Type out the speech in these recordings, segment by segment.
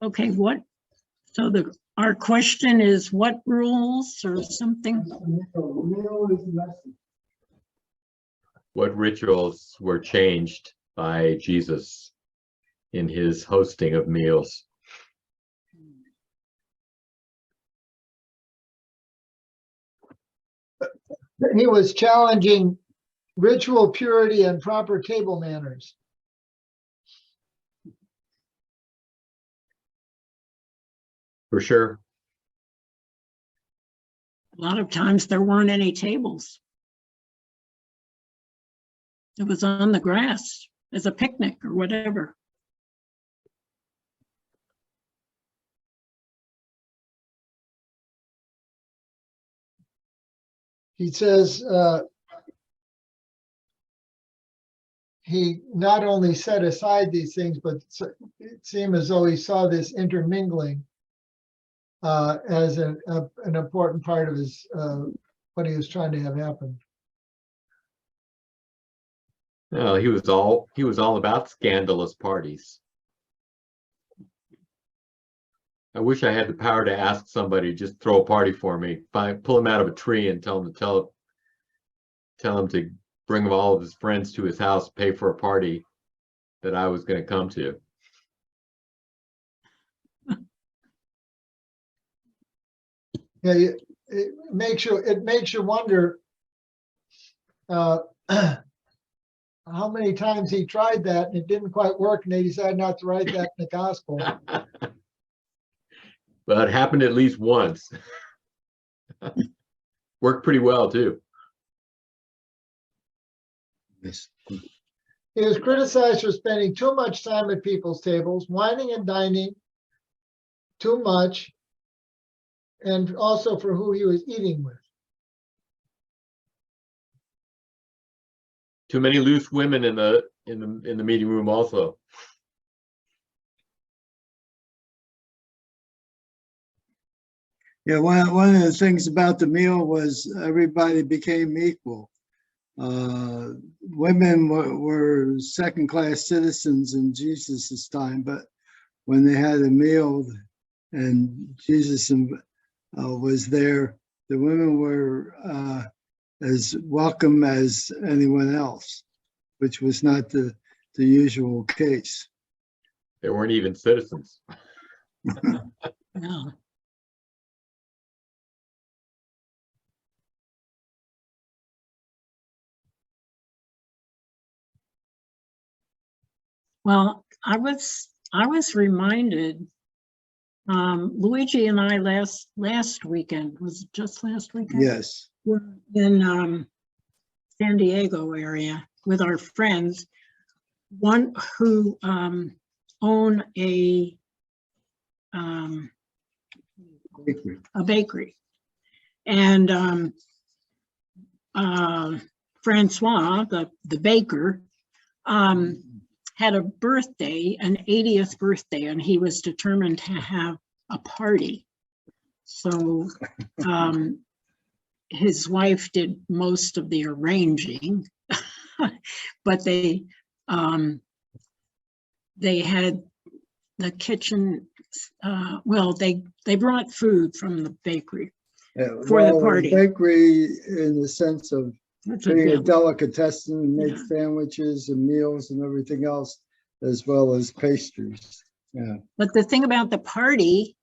Okay, our question is what rules or something? What rituals were changed by Jesus in his hosting of meals? He was challenging ritual purity and proper table manners. For sure. A lot of times there weren't any tables. It was on the grass as a picnic or whatever. He says he not only set aside these things, but it seemed as though he saw this intermingling as an important part of his what he was trying to have happen. No, he was all about scandalous parties. I wish I had the power to ask somebody to just throw a party for me. Pull him out of a tree and tell him to bring all of his friends to his house, pay for a party that I was going to come to. Yeah, it makes you wonder how many times he tried that and it didn't quite work, and they decided not to write that in the gospel. But it happened at least once. Worked pretty well too. He was criticized for spending too much time at people's tables, whining and dining too much, and also for who he was eating with. Too many loose women in the meeting room also. Yeah, one of the things about the meal was everybody became equal. Women were second-class citizens in Jesus's time, but when they had a meal and Jesus was there, the women were as welcome as anyone else, which was not the usual case. They weren't even citizens. No. Well, I was reminded, Luigi and I last weekend, was it just last weekend? Yes. We're in San Diego area with our friends, one who own a bakery. And Francois, the baker, had a birthday, an 80th birthday, and he was determined to have a party. So his wife did most of the arranging, but they had the kitchen, well, they brought food from the bakery for the party. Bakery in the sense of being a Yeah. delicatessen, make Yeah. sandwiches and meals and everything else, as well as pastries. Yeah. But the thing about the party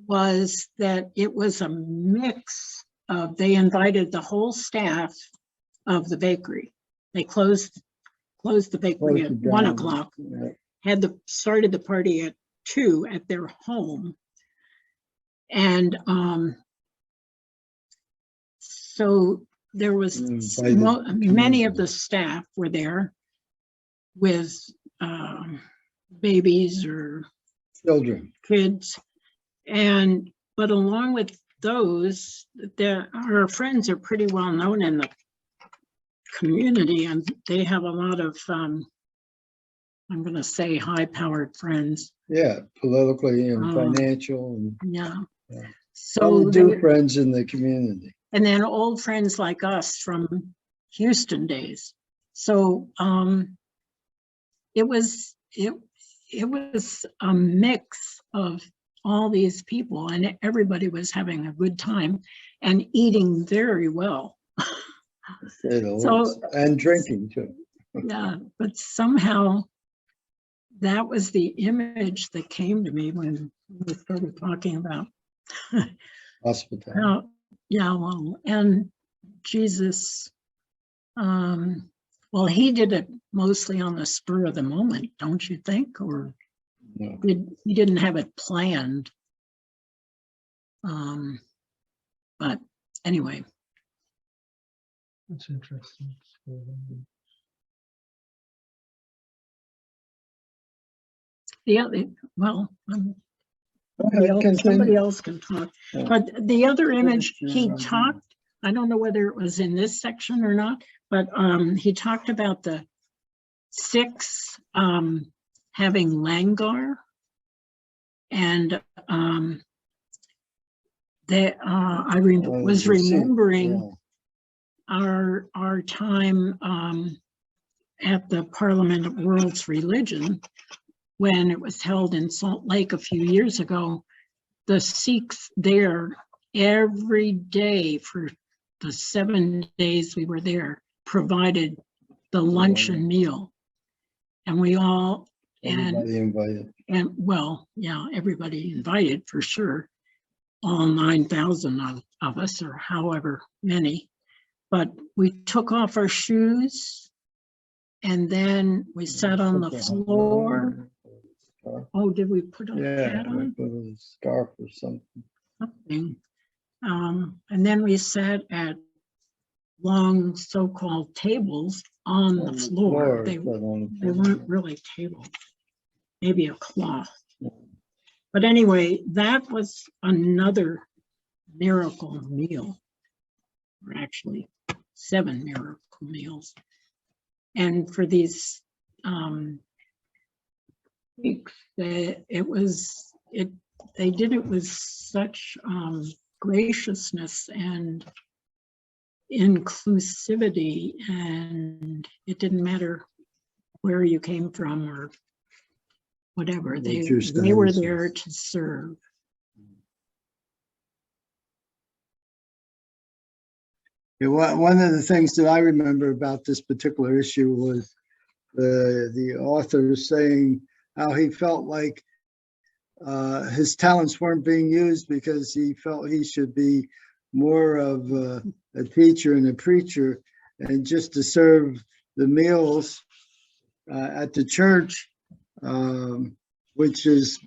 was that it was a mix of, they invited the whole staff of the bakery. They closed the bakery at 1 o'clock, Yeah. started the party at 2 at their home. And so there was many of the staff were there with babies or Children. kids, but along with those, our friends are pretty well known in the community, and they have a lot of I'm going to say high-powered friends. Yeah, politically and financial, and Yeah. Yeah. So do friends in the community. And then old friends like us from Houston days. So it it was a mix of all these people, and everybody was having a good time and eating very well. Say the So- least. And drinking too. Yeah, but somehow that was the image that came to me when we started talking about Hospitality. how, yeah, well, and Jesus, well, he did it mostly on the spur of the moment, don't you think? Or No. he didn't have it planned. But anyway, That's interesting. the other, well, Okay, somebody continue. else can talk. Yeah. But the other image, he Yeah. talked, I don't know whether it was in this section or not, but he talked about the 6 having langar. And that I was remembering our time at the Parliament of World's Religion when it was held in Salt Lake a few years ago. The Sikhs there every day for the 7 days we were there provided the luncheon meal, and we all Everybody invited. and well, yeah, everybody invited for sure, all 9,000 of us or however many. But we took off our shoes and then we sat on the floor. Oh, did we put a Yeah, hat on? put a scarf or something. Something. And then we sat at long so-called tables on the floor. They weren't really tables, maybe a cloth. But anyway, that was another miracle meal, or actually 7 miracle meals. And for these weeks, they did it with such graciousness and inclusivity, and it didn't matter where you came from or whatever. They were there to serve. Yeah, one of the things that I remember about this particular issue was the author saying how he felt like his talents weren't being used because he felt he should be more of a teacher and a preacher, and just to serve the meals at the church, which is,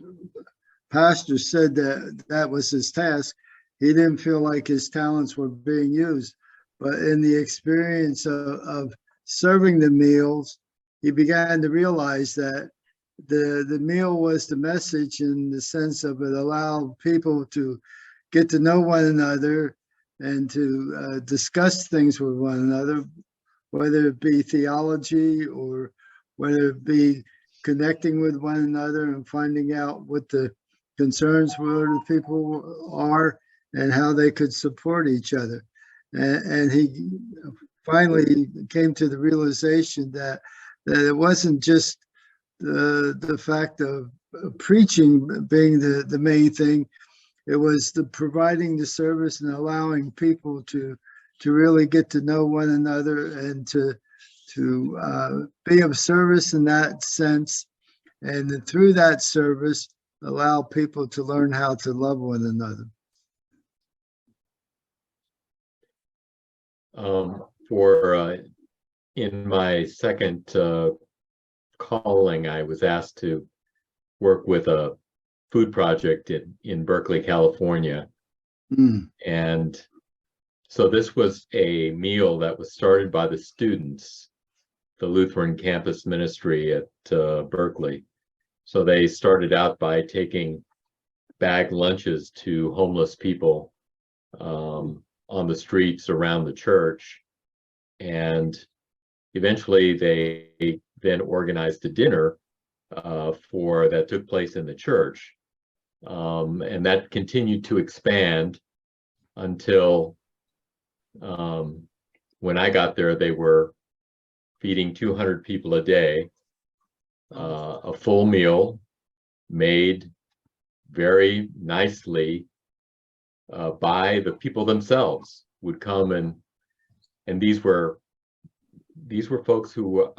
pastor said that was his task. He didn't feel like his talents were being used. But in the experience of serving the meals, he began to realize that the meal was the message, in the sense of it allowed people to get to know one another and to discuss things with one another, whether it be theology or whether it be connecting with one another and finding out what the concerns were the people are and how they could support each other. And he finally came to the realization that it wasn't just the fact of preaching being the main thing. It was the providing the service and allowing people to really get to know one another and to be of service in that sense, and through that service allow people to learn how to love one another. In my second calling, I was asked to work with a food project in Berkeley, California. And so this was a meal that was started by the students, the Lutheran campus ministry at Berkeley. So they started out by taking bag lunches to homeless people on the streets around the church. And eventually they then organized a dinner that took place in the church. And that continued to expand until when I got there, they were feeding 200 people a day. a full meal made very nicely by the people themselves would come, and these were folks who were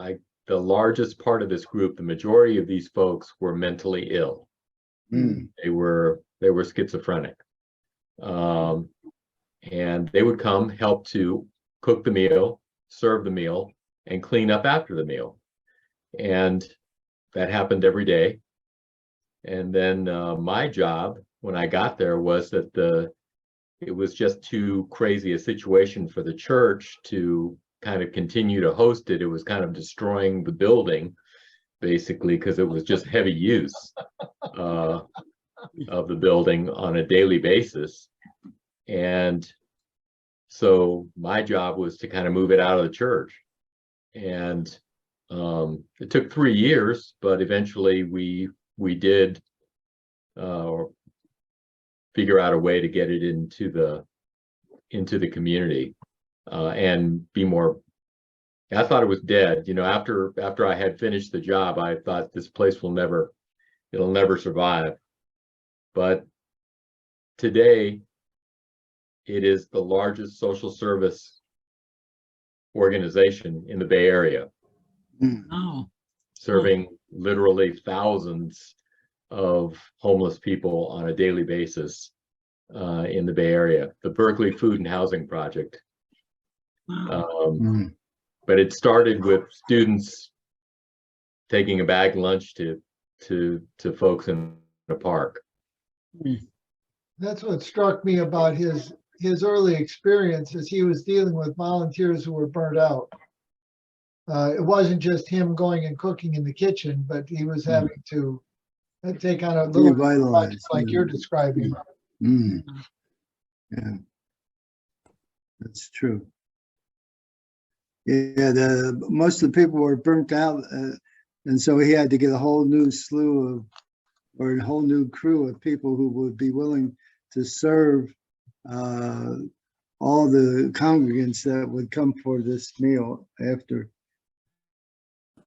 the largest part of this group. The majority of these folks were mentally ill. They were schizophrenic, and they would come help to cook the meal, serve the meal, and clean up after the meal, and that happened every day. And then my job when I got there was that it was just too crazy a situation for the church to kind of continue to host it. It was kind of destroying the building, basically, because it was just heavy use of the building on a daily basis. And so my job was to kind of move it out of the church. And it took 3 years, but eventually we did figure out a way to get it into the community and be more. I thought it was dead, you know. After I had finished the job, I thought this place it'll never survive. But today, it is the largest social service organization in the Bay Area, Oh, serving literally thousands of homeless people on a daily basis in the Bay Area. The Berkeley Food and Housing Project. wow. But it started with students taking a bag lunch to folks in the park. That's what struck me about his early experience, is he was dealing with volunteers who were burnt out. It wasn't just him going and cooking in the kitchen, but he was having to take on a little project like you're describing. Yeah, that's true. Yeah, most of the people were burnt out, and so he had to get a whole new a whole new crew of people who would be willing to serve all the congregants that would come for this meal after